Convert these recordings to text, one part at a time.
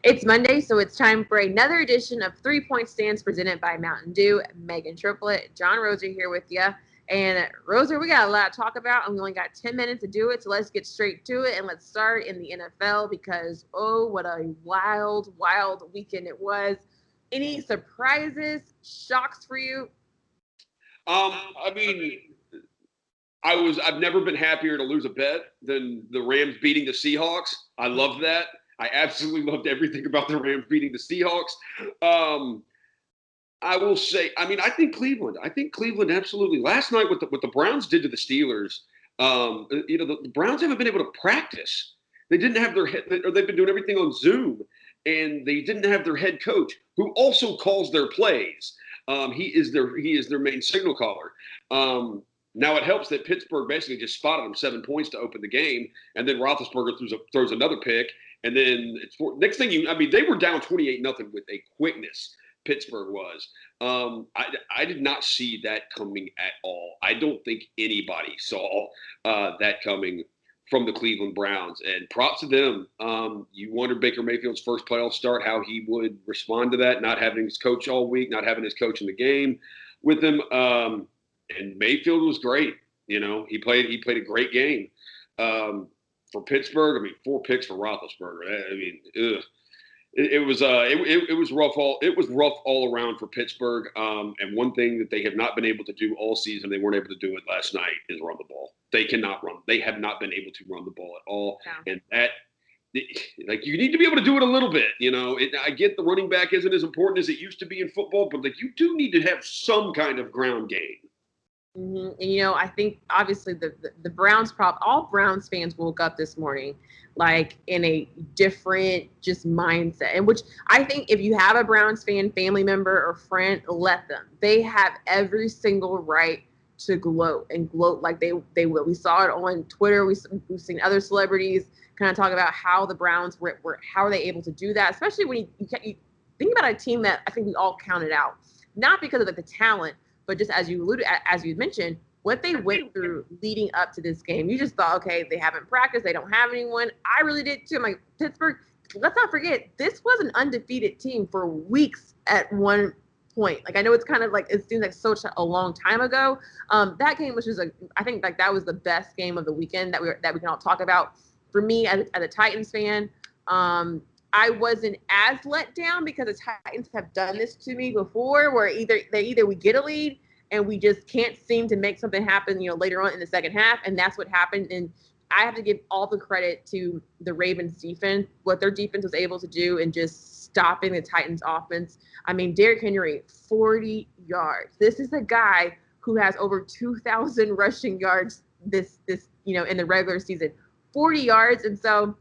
It's Monday, so it's time for another edition of 3 Point Stands presented by Mountain Dew. Meghan, Triplett, John Roser here with you. And Roser, we got a lot to talk about, and we only got 10 minutes to do it, so let's get straight to it. And let's start in the NFL because, oh, what a wild, wild weekend it was. Any surprises, shocks for you? I mean, I've never been happier to lose a bet than the Rams beating the Seahawks. I loved that. I absolutely loved everything about the Rams beating the Seahawks. I will say, I think Cleveland absolutely. Last night, what the Browns did to the Steelers, the Browns haven't been able to practice. They didn't have their head, or they've been doing everything on Zoom, and they didn't have their head coach, who also calls their plays. He is their main signal caller. Now it helps that Pittsburgh basically just spotted them 7 points to open the game, and then Roethlisberger throws another pick, and then next thing they were down 28-0 with a quickness. Pittsburgh was. I did not see that coming at all. I don't think anybody saw that coming from the Cleveland Browns. And props to them. You wondered Baker Mayfield's first playoff start, how he would respond to that, not having his coach all week, not having his coach in the game with him. And Mayfield was great. He played a great game for Pittsburgh. 4 picks for Roethlisberger. It was rough all around for Pittsburgh. And one thing that they have not been able to do all season, they weren't able to do it last night, is run the ball. They cannot run. They have not been able to run the ball at all. Yeah. And that, you need to be able to do it a little bit. I get the running back isn't as important as it used to be in football, but you do need to have some kind of ground game. Mm-hmm. And, I think obviously the Browns all Browns fans woke up this morning like in a different just mindset. And which I think if you have a Browns fan, family member or friend, let them. They have every single right to gloat like they will. We saw it on Twitter. We've seen other celebrities kind of talk about how the Browns were how are they able to do that, especially when you think about a team that I think we all counted out, not because of the talent, but just as you mentioned, what they went through leading up to this game. You just thought, okay, they haven't practiced, they don't have anyone. I really did too. I'm like, Pittsburgh, let's not forget, this was an undefeated team for weeks at one point. Like, I know it's kind of like, it seems like such a long time ago. That game was just I think like that was the best game of the weekend that we can all talk about. For me, as a Titans fan, I wasn't as let down because the Titans have done this to me before, where either we get a lead and we just can't seem to make something happen, later on in the second half, and that's what happened. And I have to give all the credit to the Ravens defense, what their defense was able to do and just stopping the Titans offense. Derrick Henry, 40 yards. This is a guy who has over 2,000 rushing yards this in the regular season, 40 yards. And so,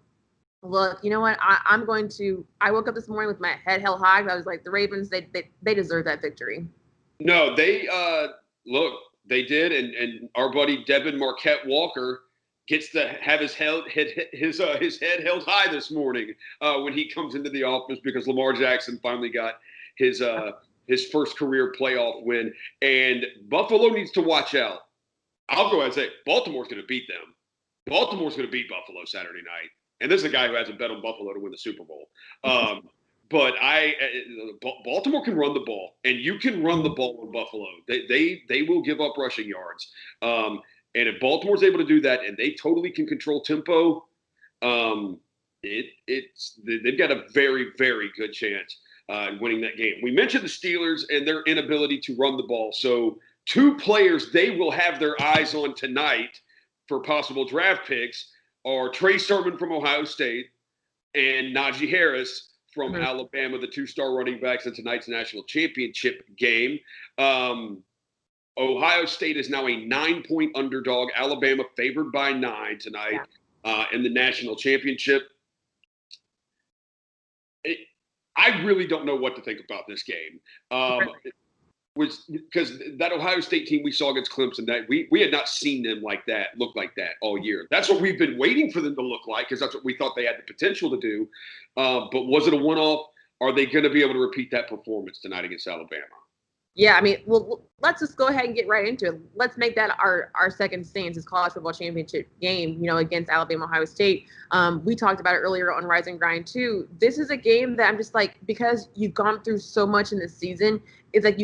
look, you know what? I woke up this morning with my head held high. I was like, the Ravens, they deserve that victory. No, they did, and our buddy Devin Marquette Walker gets to have his head held high this morning when he comes into the office because Lamar Jackson finally got his first career playoff win, and Buffalo needs to watch out. I'll go ahead and say Baltimore's going to beat them. Baltimore's going to beat Buffalo Saturday night, and this is a guy who hasn't bet on Buffalo to win the Super Bowl. But Baltimore can run the ball, and you can run the ball in Buffalo. They will give up rushing yards, and if Baltimore's able to do that, and they totally can control tempo, they've got a very, very good chance in winning that game. We mentioned the Steelers and their inability to run the ball. So 2 players they will have their eyes on tonight for possible draft picks are Trey Sermon from Ohio State and Najee Harris from Alabama, the 2-star running backs in tonight's national championship game. Ohio State is now a 9-point underdog. Alabama favored by 9 tonight in the national championship. I really don't know what to think about this game. Because that Ohio State team we saw against Clemson, that we had not seen them look like that all year. That's what we've been waiting for them to look like, because that's what we thought they had the potential to do. But was it a one-off? Are they going to be able to repeat that performance tonight against Alabama? Yeah, I mean, well, let's just go ahead and get right into it. Let's make that our second stance is college football championship game, against Alabama, Ohio State. We talked about it earlier on Rise and Grind too. This is a game that I'm just like, because you've gone through so much in this season, it's like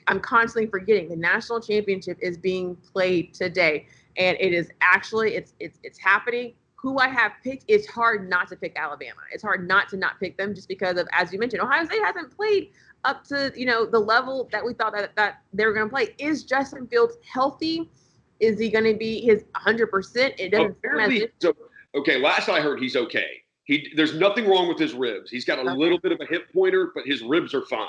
I'm constantly forgetting the national championship is being played today, and it is actually it's happening. Who I have picked, it's hard not to pick Alabama. It's hard not pick them just because of, as you mentioned, Ohio State hasn't played up to the level that we thought that they were going to play. Is Justin Fields healthy? Is he going to be his 100%? It doesn't apparently. So okay, last I heard, he's okay. There's nothing wrong with his ribs. He's got a little bit of a hip pointer, but his ribs are fine.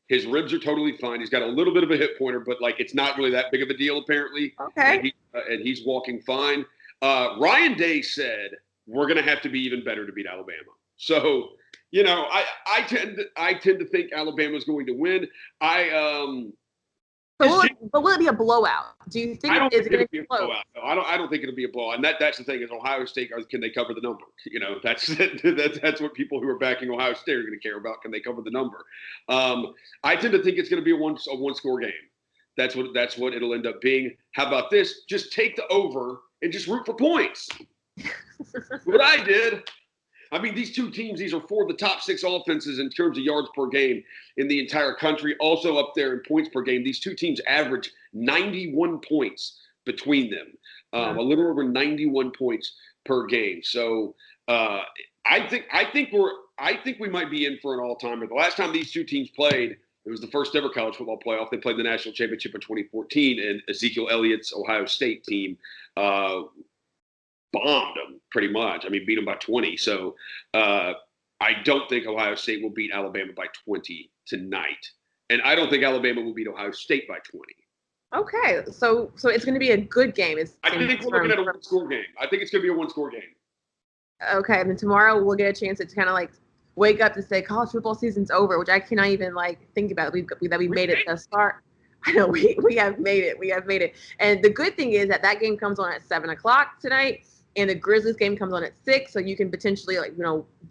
His ribs are totally fine. He's got a little bit of a hip pointer, but like it's not really that big of a deal apparently. Okay. And he's walking fine. Ryan Day said we're going to have to be even better to beat Alabama. So. I tend to think Alabama's going to win. But will it be a blowout? Do you think it's going to be a blowout? No, I don't think it'll be a blowout. And that's the thing is Ohio State, can they cover the number? That's what people who are backing Ohio State are going to care about. Can they cover the number? I tend to think it's going to be a one score game. That's what it'll end up being. How about this? Just take the over and just root for points. What I did. I mean, these two teams, these are four of the top 6 offenses in terms of yards per game in the entire country. Also up there in points per game. These two teams average 91 points between them, a little over 91 points per game. So I think we might be in for an all-timer. The last time these two teams played, it was the first ever college football playoff. They played the national championship in 2014, and Ezekiel Elliott's Ohio State team bombed them pretty much. I mean, beat them by 20. So I don't think Ohio State will beat Alabama by 20 tonight. And I don't think Alabama will beat Ohio State by 20. Okay. So it's going to be a good game. I think we're looking at a one-score game. I think it's going to be a one-score game. Okay. And then tomorrow we'll get a chance to kind of like wake up to say college football season's over, which I cannot even like think about. We made it thus far. I know we have made it. We have made it. And the good thing is that game comes on at 7:00 tonight. And the Grizzlies game comes on at 6, so you can potentially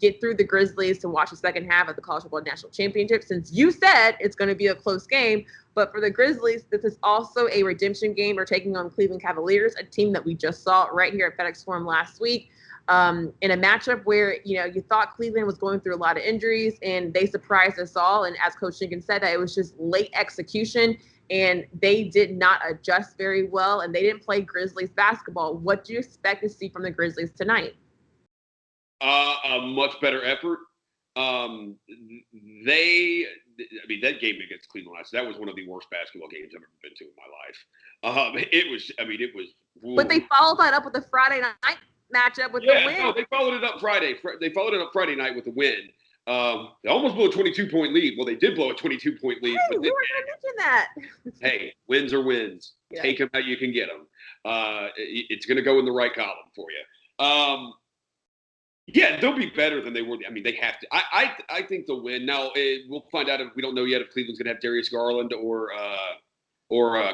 get through the Grizzlies to watch the second half of the College Football National Championship. Since you said it's going to be a close game, but for the Grizzlies, this is also a redemption game. We're taking on Cleveland-Cavaliers, a team that we just saw right here at FedEx Forum last week, in a matchup where you thought Cleveland was going through a lot of injuries, and they surprised us all. And as Coach Jenkins said, that it was just late execution. And they did not adjust very well, and they didn't play Grizzlies basketball. What do you expect to see from the Grizzlies tonight? A much better effort. That game against Cleveland, that was one of the worst basketball games I've ever been to in my life. It was. But they followed that up with a Friday night matchup with the win. No, they followed it up Friday. They followed it up Friday night with the win. They almost blew a 22-point lead. Well, they did blow a 22-point lead. Hey, we were going to mention that. Hey, wins are wins. Yeah. Take them how you can get them. It's going to go in the right column for you. Yeah, they'll be better than they were. I mean, they have to. I think they'll win. Now, we'll find out. We don't know yet if Cleveland's going to have Darius Garland or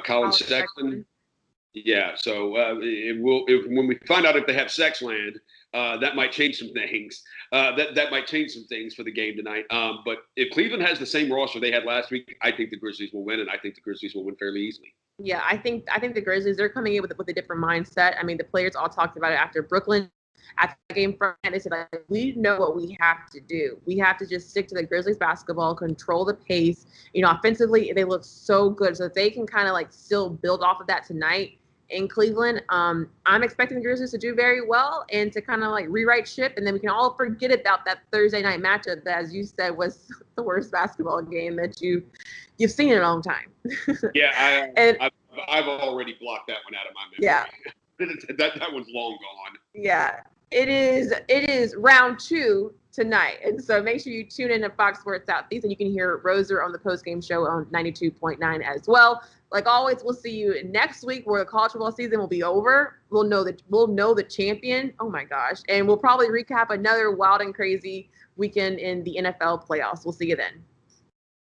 Colin Sexton. Yeah, so when we find out if they have Sexland, that might change some things. That might change some things for the game tonight. But if Cleveland has the same roster they had last week, I think the Grizzlies will win, and I think the Grizzlies will win fairly easily. Yeah, I think the Grizzlies, they're coming in with a different mindset. I mean, the players all talked about it after Brooklyn. At the game front, they said, we know what we have to do. We have to just stick to the Grizzlies basketball, control the pace. Offensively, they look so good. So if they can kind of still build off of that tonight in Cleveland, I'm expecting the Grizzlies to do very well and to kind of rewrite ship. And then we can all forget about that Thursday night matchup that, as you said, was the worst basketball game that you've seen in a long time. Yeah, I've already blocked that one out of my memory. Yeah. that one's long gone. Yeah. It is round 2 tonight. And so make sure you tune in to Fox Sports Southeast, and you can hear Roser on the postgame show on 92.9 as well. Like always, we'll see you next week where the college football season will be over. We'll know the champion. Oh my gosh. And we'll probably recap another wild and crazy weekend in the NFL playoffs. We'll see you then.